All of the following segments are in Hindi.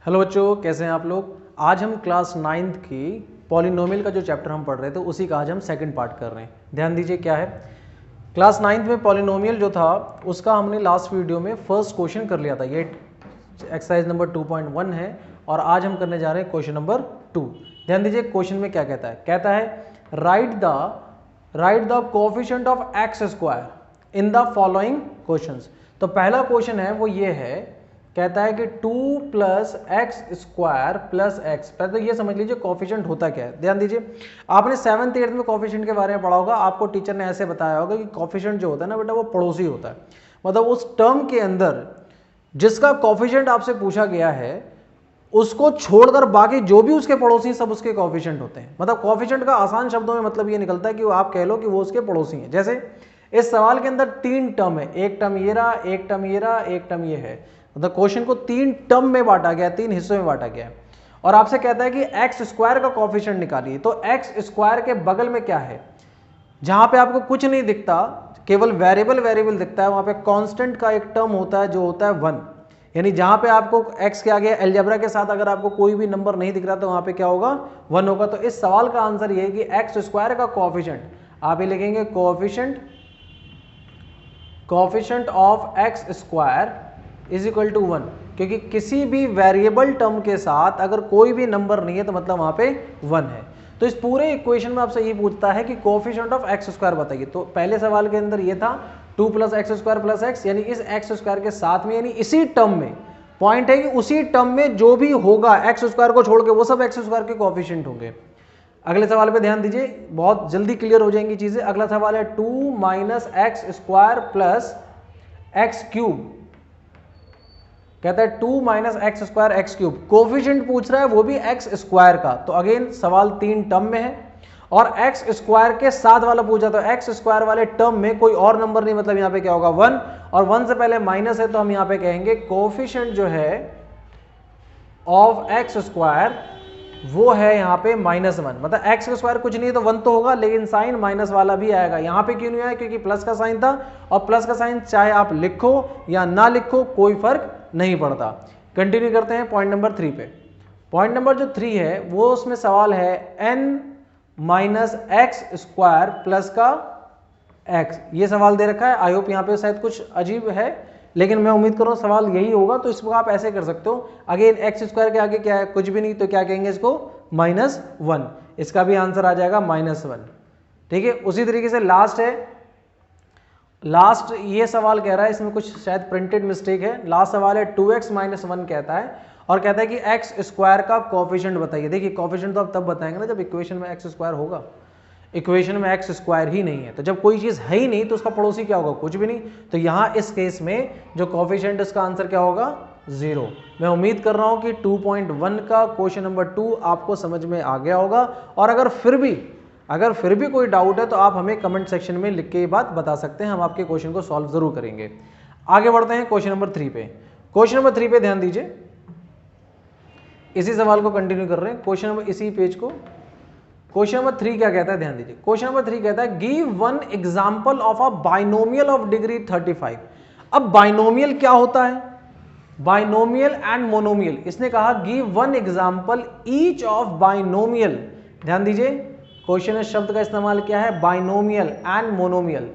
हेलो बच्चों, कैसे हैं आप लोग। आज हम क्लास 9th की पॉलिनोमियल का जो चैप्टर हम पढ़ रहे थे उसी का आज हम सेकंड पार्ट कर रहे हैं। ध्यान दीजिए क्या है। क्लास 9th में पॉलिनोमियल जो था उसका हमने लास्ट वीडियो में फर्स्ट क्वेश्चन कर लिया था। ये एक्सरसाइज नंबर 2.1 है और आज हम करने जा रहे हैं क्वेश्चन नंबर 2। ध्यान दीजिए क्वेश्चन में क्या कहता है। कहता है right the coefficient of x square in the following questions. तो पहला क्वेश्चन है वो ये है, कहता है कि 2 plus x square plus x. पहले तो ये समझ लीजिए कोएफिशिएंट होता क्या है। ध्यान दीजिए, आपने 7th 8th में कोएफिशिएंट के बारे में पढ़ा होगा। आपको टीचर ने ऐसे बताया होगा कि कोएफिशिएंट जो होता है ना बेटा, वो पड़ोसी होता है। मतलब उस टर्म के अंदर जिसका कोएफिशिएंट आपसे पूछा गया है उसको छोड़कर बाकी जो भी उसके पड़ोसी सब उसके कोएफिशिएंट होते हैं। मतलब कोएफिशिएंट का आसान शब्दों में मतलब ये निकलता है कि आप कह लो कि वो उसके पड़ोसी हैं। जैसे इस सवाल के अंदर 3 टर्म है, एक टर्म ये रहा, एक टर्म ये रहा, एक टर्म ये है। मतलब क्वेश्चन को 3 टर्म में बांटा गया, 3 हिस्सों में बांटा गया है और आपसे कहता है कि एक्स स्क्वायर का कोएफिशिएंट निकालिए। तो एक्स स्क्वायर के बगल में क्या है, जहां पे आपको कुछ नहीं दिखता, केवल वेरिएबल दिखता है, वहां पे कांस्टेंट का एक टर्म होता है जो होता है 1। यानी जहां पे आपको x के आगे अलजेब्रा के साथ अगर आपको कोई भी नंबर नहीं दिख रहा तो वहां पे क्या होगा, 1 होगा। तो इस सवाल का आंसर ये है कि एक्स स्क्वायर का कोएफिशिएंट आप ये लिखेंगे coefficient of x square is equal to 1, क्योंकि किसी भी वेरिएबल टर्म के साथ अगर कोई भी नंबर नहीं है तो मतलब वहां पे 1 है। तो इस पूरे इक्वेशन में आपसे ये पूछता है कि कोएफिशिएंट ऑफ एक्स स्क्वायर बताइए। तो पहले सवाल के अंदर ये था 2 plus x square plus x, यानी इस एक्स स्क्वायर के साथ में, यानी इसी टर्म में, पॉइंट है कि उसी टर्म में जो भी होगा एक्स स्क्वायर को छोड़ के वो सब एक्स स्क्वायर के कोएफिशिएंट होंगे। अगले सवाल पे ध्यान दीजिए, बहुत जल्दी क्लियर हो जाएंगी चीजें। अगला सवाल है 2 minus x square plus x cube. कहता है 2 minus x square x cube. Coefficient पूछ रहा है वो भी एक्स स्क्वायर का। तो अगेन सवाल 3 टर्म में है और एक्स स्क्वायर के साथ वाला पूछा, तो एक्स स्क्वायर वाले टर्म में कोई और नंबर नहीं, मतलब यहां पे क्या होगा 1, और 1 से पहले माइनस है तो हम यहां पे कहेंगे कोएफिशिएंट जो है ऑफ एक्स स्क्वायर वो है यहां पे -1। मतलब एक्स का स्क्वायर कुछ नहीं तो 1 तो होगा, लेकिन साइन माइनस वाला भी आएगा। यहां पे क्यों नहीं आया, क्योंकि प्लस का साइन था, और प्लस का साइन चाहे आप लिखो या ना लिखो कोई फर्क नहीं पड़ता। कंटिन्यू करते हैं पॉइंट नंबर 3 पे। पॉइंट नंबर जो 3 है वो उसमें सवाल है n minus x square plus का x। ये सवाल दे रखा है। आई होप यहाँ पे शायद कुछ अजीब है, लेकिन मैं उम्मीद कर रहा हूँ सवाल यही होगा। तो इसको आप ऐसे कर सकते हो, अगेन एक्स स्क्वायर के आगे क्या है, कुछ भी नहीं, तो क्या कहेंगे इसको -1। इसका भी आंसर आ जाएगा -1। ठीक है। उसी तरीके से लास्ट है, लास्ट ये सवाल कह रहा है, इसमें कुछ शायद प्रिंटेड मिस्टेक है। लास्ट सवाल है 2x माइनस 1 कहता है और कहता है कि एक्स स्क्वायर का कोएफिशिएंट बताइए। देखिए कोएफिशिएंट तो आप तब बताएंगे ना जब इक्वेशन में एक्स स्क्वायर होगा। इक्वेशन में एक्स स्क्वायर ही नहीं है, तो जब कोई चीज है ही नहीं तो उसका पड़ोसी क्या होगा, कुछ भी नहीं। तो यहां इस केस में जो कोएफिशिएंट इसका आंसर क्या होगा, 0। मैं उम्मीद कर रहा हूं कि 2.1 का क्वेश्चन नंबर 2 आपको समझ में आ गया होगा। और अगर फिर भी कोई डाउट है तो आप हमें कमेंट सेक्शन में लिख के ये बात बता सकते हैं, हम आपके क्वेश्चन को सॉल्व जरूर करेंगे। आगे बढ़ते हैं क्वेश्चन नंबर 3 पे। क्वेश्चन नंबर 3 पे ध्यान दीजिए, इसी सवाल को कंटिन्यू कर रहे हैं, क्वेश्चन नंबर इसी पेज को। क्वेश्चन नंबर 3 क्या कहता है, ध्यान दीजिए। क्वेश्चन नंबर 3 कहता है give one example of a binomial of degree 35। अब बाइनोमियल क्या होता है, बाइनोमियल एंड मोनोमियल। इसने कहा give one example each of binomial. ध्यान दीजिए क्वेश्चन ने शब्द का इस्तेमाल किया है बाइनोमियल एंड मोनोमियल।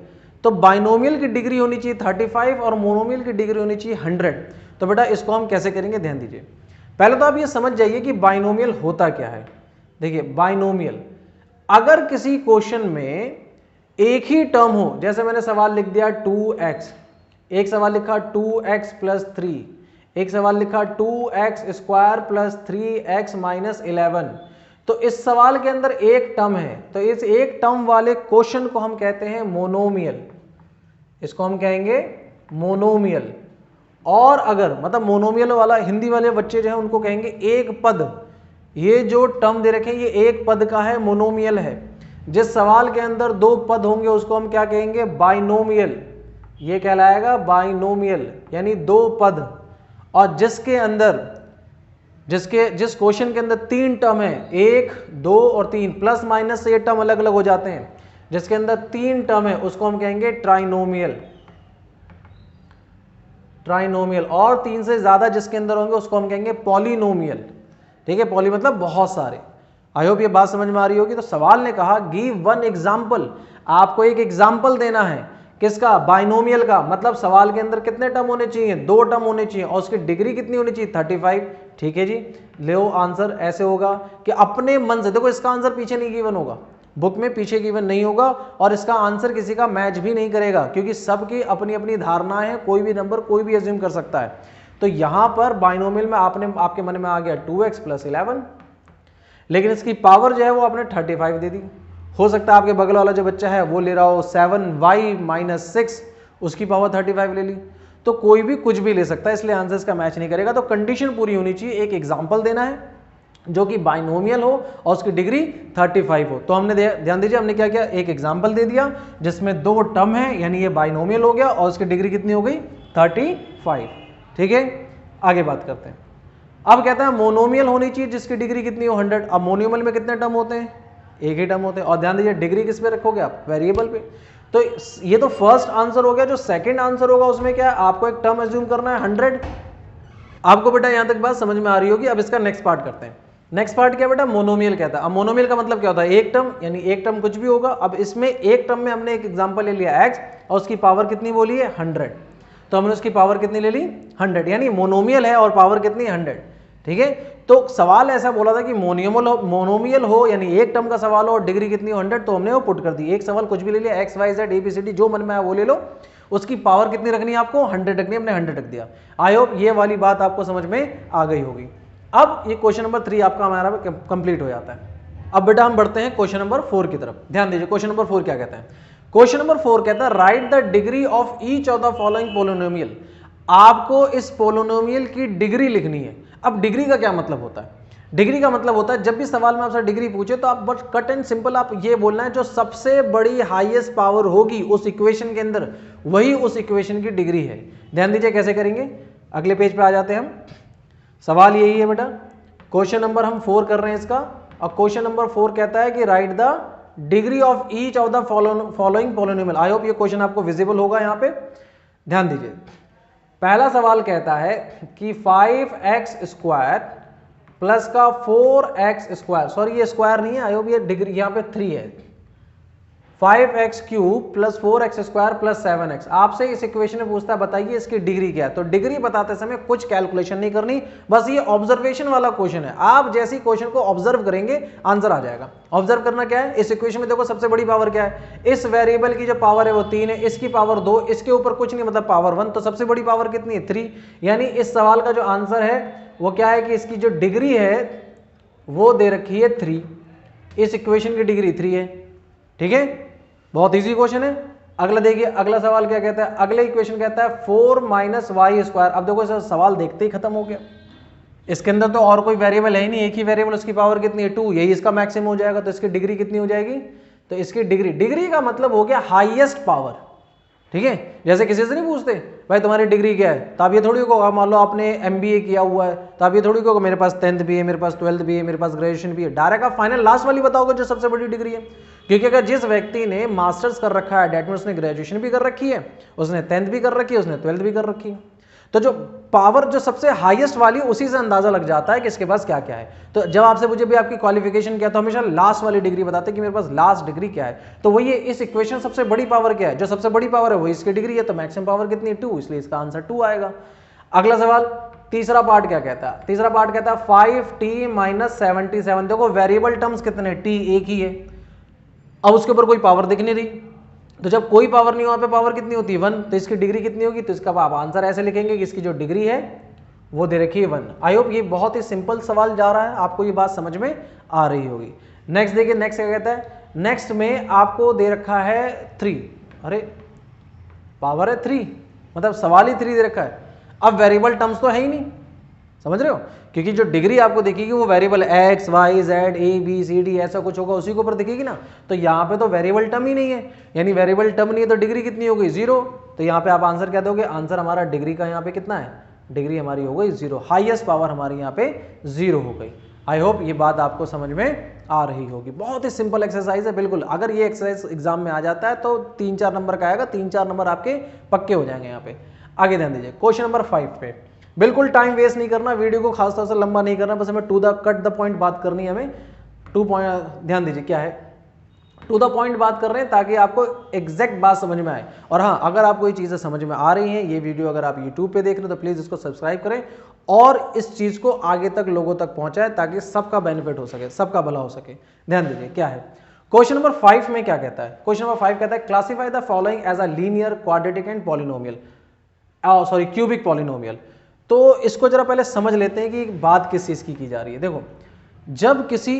तो बाइनोमियल की डिग्री होनी चाहिए 35 और मोनोमियल की डिग्री होनी चाहिए 100। तो बेटा इसको हम कैसे करेंगे, ध्यान दीजिए। पहले तो आप ये समझ जाइए कि बाइनोमियल होता क्या है। देखिए बाइनोमियल, अगर किसी क्वेश्चन में एक ही टर्म हो, जैसे मैंने सवाल लिख दिया 2x, एक सवाल लिखा 2x प्लस 3, एक सवाल लिखा 2x square plus 3x minus 11। तो इस सवाल के अंदर एक टर्म है, तो इस एक टर्म वाले क्वेश्चन को हम कहते हैं मोनोमियल। इसको हम कहेंगे मोनोमियल। और अगर मतलब मोनोमियल वाला, हिंदी वाले बच्चे जो है उनको कहेंगे एक पद। ये जो टर्म दे रखे हैं ये एक पद का है, मोनोमियल है। जिस सवाल के अंदर 2 पद होंगे उसको हम क्या कहेंगे, बाइनोमियल। ये कहलाएगा बाइनोमियल, यानी 2 पद। और जिस क्वेश्चन के अंदर 3 टर्म है, 1 2 और 3, प्लस माइनस से ये टर्म अलग अलग हो जाते हैं, जिसके अंदर 3 टर्म है उसको हम कहेंगे ट्राइनोमियल। ट्राइनोमियल, और 3 से ज्यादा जिसके अंदर होंगे उसको हम कहेंगे पॉलिनोमियल। ठीक है, पॉली मतलब बहुत सारे। आई होप ये बात समझ में आ रही होगी। तो सवाल ने कहा गिव वन एग्जाम्पल, आपको एक एग्जाम्पल देना है किसका, बाइनोमियल का। मतलब सवाल के अंदर कितने टर्म होने चाहिए, 2 टर्म होने चाहिए, और उसकी डिग्री कितनी होनी चाहिए, 35। ठीक है जी, लो आंसर ऐसे होगा कि अपने मन से, देखो इसका आंसर पीछे नहीं गिवन होगा, बुक में पीछे गिवन नहीं होगा, और इसका आंसर किसी का मैच भी नहीं करेगा, क्योंकि सबकी अपनी अपनी धारणाएं हैं, कोई भी नंबर कोई भी अज्यूम कर सकता है। तो यहां पर बाइनोमियल में आपके मन में आ गया 2x + 11, लेकिन इसकी पावर जो है वो आपने 35 दे दी। हो सकता है आपके बगल वाला जो बच्चा है वो ले रहा हो 7y - 6, उसकी पावर 35 ले ली। तो कोई भी कुछ भी ले सकता है, इसलिए आंसर इसका मैच नहीं करेगा। तो कंडीशन पूरी होनी चाहिए, एक एग्जाम्पल देना है जो कि बाइनोमियल हो और उसकी डिग्री 35 हो। तो हमने ध्यान दीजिए, हमने क्या किया, एक एग्जाम्पल दे दिया जिसमें 2 टर्म है, यानी ये बाइनोमियल हो गया, और उसकी डिग्री कितनी हो गई, 35। ठीक है, आगे बात करते हैं। अब कहता है मोनोमियल होनी चाहिए जिसकी डिग्री कितनी हो, 100। अब मोनोमियल में कितने टर्म होते हैं, एक ही टर्म होते हैं, और ध्यान दीजिए डिग्री किस पे रखोगे आप, वेरिएबल पे। तो ये तो फर्स्ट आंसर हो गया। जो सेकंड आंसर होगा उसमें क्या है, आपको एक टर्म एज्यूम करना है 100। आपको बेटा यहां तक बात समझ में आ रही होगी। अब इसका नेक्स्ट पार्ट करते हैं। नेक्स्ट पार्ट क्या बेटा, मोनोमियल कहता है। अब मोनोमियल का मतलब क्या होता है, एक टर्म, यानी एक टर्म कुछ भी होगा। अब इसमें एक टर्म में हमने एक एग्जांपल ले लिया x, और उसकी पावर कितनी बोली है, 100। तो हमने उसकी पावर कितनी ले ली, 100, यानी मोनोमियल है और पावर कितनी, 100। ठीक है, तो सवाल ऐसा बोला था कि मोनोमियल हो, यानी एक टर्म का सवाल हो और डिग्री कितनी हो, 100, तो हमने वो पुट कर दी। एक सवाल कुछ भी ले लिया, x y z ABCD जो मन में आया वो ले लो, उसकी पावर कितनी रखनी है आपको, 100 रखनी है, हमने 100 रख दिया। आई होप ये वाली बात आपको समझ में आ गई होगी। अब ये क्वेश्चन नंबर 3 आपका हमारा कंप्लीट हो जाता है। अब बेटा हम बढ़ते हैं क्वेश्चन नंबर 4 की तरफ। ध्यान दीजिए क्वेश्चन नंबर 4 क्या कहता है। क्वेश्चन नंबर 4 कहता है right the degree of each of the following polynomial. आपको इस पोलिनोमियल की डिग्री लिखनी है। अब डिग्री का क्या मतलब होता है, डिग्री का मतलब होता है जब भी सवाल में आपसे डिग्री पूछे तो आप बस कट एंड सिंपल आप ये बोलना है जो सबसे बड़ी हाईएस्ट पावर होगी उस इक्वेशन के अंदर, वही उस इक्वेशन की डिग्री है। ध्यान दीजिए कैसे करेंगे, अगले पेज पे आ जाते हैं हम। सवाल यही है बेटा, क्वेश्चन नंबर हम 4 कर रहे हैं इसका, और क्वेश्चन नंबर 4 कहता है कि right the degree of each of the following polynomial. I hope ये क्वेश्चन आपको विजिबल होगा यहाँ पे। ध्यान दीजिए, पहला सवाल कहता है कि 5x² प्लस का 4x², सॉरी ये स्क्वायर नहीं है, आई होप ये डिग्री यहाँ पे 3 है, 5x³ plus 4x² plus 7x। आपसे इस इक्वेशन में पूछता है बताइए इसकी डिग्री क्या है। तो डिग्री बताते समय कुछ कैलकुलेशन नहीं करनी, बस ये ऑब्जर्वेशन वाला क्वेश्चन है। आप जैसी क्वेश्चन को ऑब्जर्व करेंगे आंसर आ जाएगा। ऑब्जर्व करना क्या है, इस इक्वेशन में देखो सबसे बड़ी पावर क्या है, इस वेरिएबल की जो पावर है वो 3 है, इसकी पावर 2, इसके ऊपर कुछ नहीं मतलब पावर 1, तो सबसे बड़ी पावर कितनी है, 3। यानी इस सवाल का जो आंसर है वो क्या है कि इसकी जो डिग्री है वो दे रखी है 3, इस इक्वेशन की डिग्री 3 है। ठीक है, बहुत इजी क्वेश्चन है। अगला देखिए, अगला सवाल क्या कहता है, अगले इक्वेशन कहता है 4 - y²। अब देखो इस सवाल देखते ही खत्म हो गया, इसके अंदर तो और कोई वेरिएबल है ही नहीं, एक ही वेरिएबल, उसकी पावर कितनी है 2, यही इसका मैक्सिमम हो जाएगा। तो इसकी डिग्री कितनी हो जाएगी, तो इसकी डिग्री का मतलब हो गया हाईएस्ट पावर। ठीक है, जैसे किसी से नहीं पूछते भाई तुम्हारी डिग्री क्या है, तो आप ये थोड़ी होगा, मान लो आपने MBA किया हुआ है तो आप ये थोड़ी होगा मेरे पास 10th भी है, मेरे पास 12th भी है, मेरे पास ग्रेजुएशन भी है। डायरेक्ट आप फाइनल लास्ट वाली बताओगे जो सबसे बड़ी डिग्री है। क्योंकि अगर जिस व्यक्ति ने मास्टर्स कर रखा है डेट में उसने ग्रेजुएशन भी कर रखी है, उसने 10th भी कर रखी है, उसने 12th भी कर रखी है, तो जो पावर जो सबसे हाईएस्ट वाली उसी से अंदाजा लग जाता है कि इसके पास क्या क्या है। तो जब आपसे पूछे भी आपकी क्वालिफिकेशन क्या, तो हमेशा लास्ट वाली डिग्री बताते हैं कि मेरे पास लास्ट डिग्री क्या है। तो वही इस इक्वेशन सबसे बड़ी पावर क्या है, जो सबसे बड़ी पावर है वही इसकी डिग्री है, तो मैक्सिमम पावर कितनी है 2, इसलिए इसका आंसर 2 आएगा। अगला सवाल तीसरा पार्ट क्या कहता है, तीसरा पार्ट कहता है 5t - 77। देखो वेरिएबल टर्म्स कितने, t एक ही है, अब उसके ऊपर कोई पावर दिख नहीं रही, तो जब कोई पावर नहीं, वहां पे पावर कितनी होती है 1, तो इसकी डिग्री कितनी होगी, तो इसका आप आंसर ऐसे लिखेंगे कि इसकी जो डिग्री है वो दे रखी है 1। आई होप ये बहुत ही सिंपल सवाल जा रहा है, आपको ये बात समझ में आ रही होगी। नेक्स्ट देखिए, नेक्स्ट क्या कहता है, नेक्स्ट में आपको दे रखा है 3, अरे पावर है 3, मतलब सवाल ही 3 दे रखा है। अब वेरिएबल टर्म्स तो है ही नहीं, समझ रहे हो, क्योंकि जो डिग्री आपको दिखेगी वो variable x y z a b c d ऐसा कुछ होगा उसी के ऊपर दिखेगी ना, तो यहाँ पे तो वेरिएबल टर्म ही नहीं है, यानी वेरिएबल टर्म नहीं है तो डिग्री कितनी हो गई 0। तो यहाँ पे आप आंसर क्या दोगे, आंसर हमारा डिग्री का यहाँ पे कितना है, डिग्री हमारी हो गई 0, हाईएस्ट पावर हमारी यहाँ पे 0 हो गई। आई होप ये बात आपको समझ में आ रही होगी। बहुत ही सिंपल एक्सरसाइज है, बिल्कुल अगर ये एक्सरसाइज एग्जाम में आ जाता है तो 3-4 नंबर का आएगा, 3-4 नंबर आपके पक्के हो जाएंगे यहाँ पे। आगे ध्यान दीजिए क्वेश्चन नंबर 5 पे, बिल्कुल टाइम वेस्ट नहीं करना, वीडियो को खासतौर से लंबा नहीं करना, बस हमें to the cut the point बात करनी है, हमें टू पॉइंट, ध्यान दीजिए क्या है, टू द पॉइंट बात कर रहे हैं ताकि आपको एग्जैक्ट बात समझ में आए। और हाँ, अगर आपको ये चीज़ें समझ में आ रही हैं, ये वीडियो अगर आप यूट्यूब पे देख रहे हो तो प्लीज़ इसको सब्सक्राइब करें और इस चीज़ को आगे तक लोगों तक पहुंचाएं ताकि सबका बेनिफिट हो सके, सबका भला हो सके। ध्यान दीजिए क्या है क्वेश्चन नंबर 5 में क्या कहता है। क्वेश्चन नंबर 5 कहता है classify the following as a linear, quadratic and polynomial, sorry cubic polynomial. तो इसको जरा पहले समझ लेते हैं कि बात किस चीज़ की जा रही है। देखो, जब किसी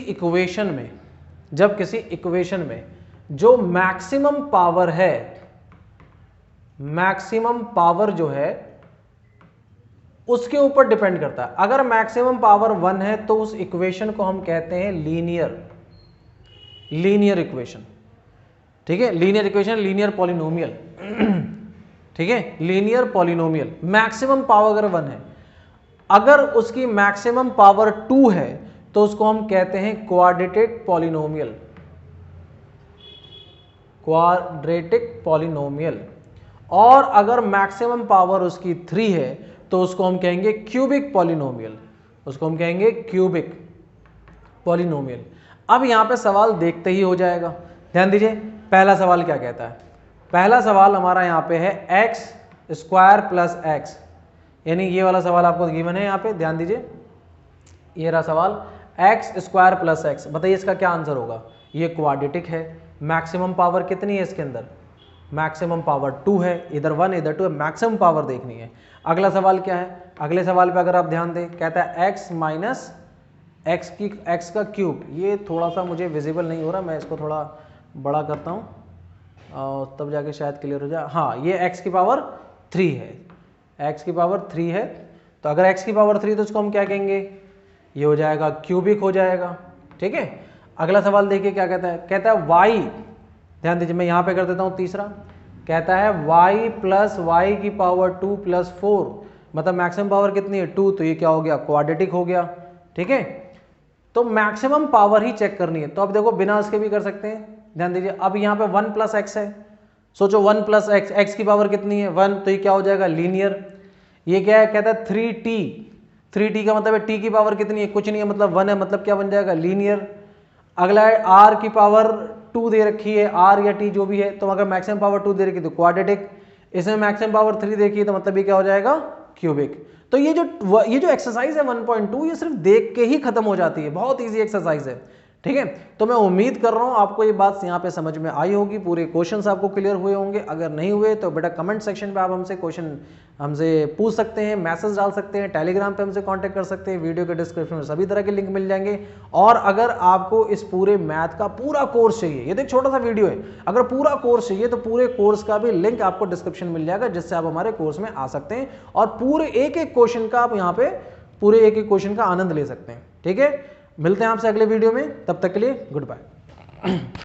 इक्वेशन में जो मैक्सिमम पावर है, मैक्सिमम पावर जो है उसके ऊपर डिपेंड करता है। अगर मैक्सिमम पावर 1 है तो उस इक्वेशन को हम कहते हैं लीनियर इक्वेशन, ठीक है, लीनियर इक्वेशन, लीनियर पॉलिनोमियल, ठीक है, लीनियर पॉलिनोमियल। मैक्सिमम पावर अगर 1 है, अगर उसकी मैक्सिमम पावर 2 है तो उसको हम कहते हैं क्वाड्रेटिक पॉलिनोमियल, और अगर मैक्सिमम पावर उसकी 3 है तो उसको हम कहेंगे क्यूबिक पॉलिनोमियल, अब यहां पे सवाल देखते ही हो जाएगा। ध्यान दीजिए पहला सवाल क्या कहता है। पहला सवाल हमारा यहां पे है एक्स स्क्वायर प्लस एक्स, यानी ये वाला सवाल आपको गिवन है यहां पे। ध्यान दीजिए ये रहा सवाल, एक्स स्क्वायर प्लस एक्स, बताइए इसका क्या आंसर होगा। ये क्वाड्रेटिक है, मैक्सिमम पावर कितनी है इसके अंदर, मैक्सिमम पावर 2 है, इधर 1 इधर 2 है, मैक्सिमम पावर देखनी है। अगला सवाल क्या है, अगले सवाल पे अगर आप ध्यान दें, कहता है एक्स माइनस एक्स का क्यूब। ये थोड़ा सा मुझे विजिबल नहीं हो रहा, मैं इसको थोड़ा बड़ा करता हूँ और तब जाके शायद क्लियर हो जाए। हाँ, ये एक्स की पावर 3 है, एक्स की पावर 3 है, तो अगर एक्स की पावर 3 तो इसको हम क्या कहेंगे, ये हो जाएगा क्यूबिक हो जाएगा, ठीक है। अगला सवाल देखिए क्या कहता है, कहता है वाई, ध्यान दीजिए मैं यहां पे कर देता हूं तीसरा, कहता है y प्लस वाई की पावर 2 प्लस 4, मतलब मैक्सिमम पावर कितनी है 2, तो ये क्या हो गया, क्वाड्रेटिक हो गया, ठीक है। तो मैक्सिमम पावर ही चेक करनी है, तो अब देखो बिना उसके भी कर सकते हैं। ध्यान दीजिए अब यहाँ पे 1 प्लस एक्स है, सोचो 1 प्लस एक्स, एक्स की पावर कितनी है 1, तो ये क्या हो जाएगा लीनियर। ये क्या है, कहता है 3t का मतलब है t की पावर कितनी है, कुछ नहीं है, मतलब 1 है, मतलब क्या बन जाएगा लीनियर। अगला है r की पावर 2 दे रखी है, r या t जो भी है, तो अगर मैक्सिमम पावर 2 दे रखी है तो क्वाड्रेटिक, इसमें मैक्सिमम पावर 3 देखी है तो मतलब ये क्या हो जाएगा क्यूबिक। तो ये जो एक्सरसाइज है 1.2 ये सिर्फ देख के ही खत्म हो जाती है, बहुत इजी एक्सरसाइज है, ठीक है। तो मैं उम्मीद कर रहा हूं आपको ये बात यहाँ पे समझ में आई होगी, पूरे क्वेश्चंस आपको क्लियर हुए होंगे। अगर नहीं हुए तो बेटा कमेंट सेक्शन पे आप हमसे क्वेश्चन हमसे पूछ सकते हैं, मैसेज डाल सकते हैं, टेलीग्राम पे हमसे कांटेक्ट कर सकते हैं, वीडियो के डिस्क्रिप्शन में सभी तरह के लिंक मिल जाएंगे। और अगर आपको इस पूरे मैथ का पूरा कोर्स चाहिए, ये देख छोटा सा वीडियो है, अगर पूरा कोर्स चाहिए तो पूरे कोर्स का भी लिंक आपको डिस्क्रिप्शन मिल जाएगा, जिससे आप हमारे कोर्स में आ सकते हैं और पूरे एक एक क्वेश्चन का आप यहाँ पे पूरे एक एक क्वेश्चन का आनंद ले सकते हैं, ठीक है। मिलते हैं आपसे अगले वीडियो में, तब तक के लिए गुड बाय।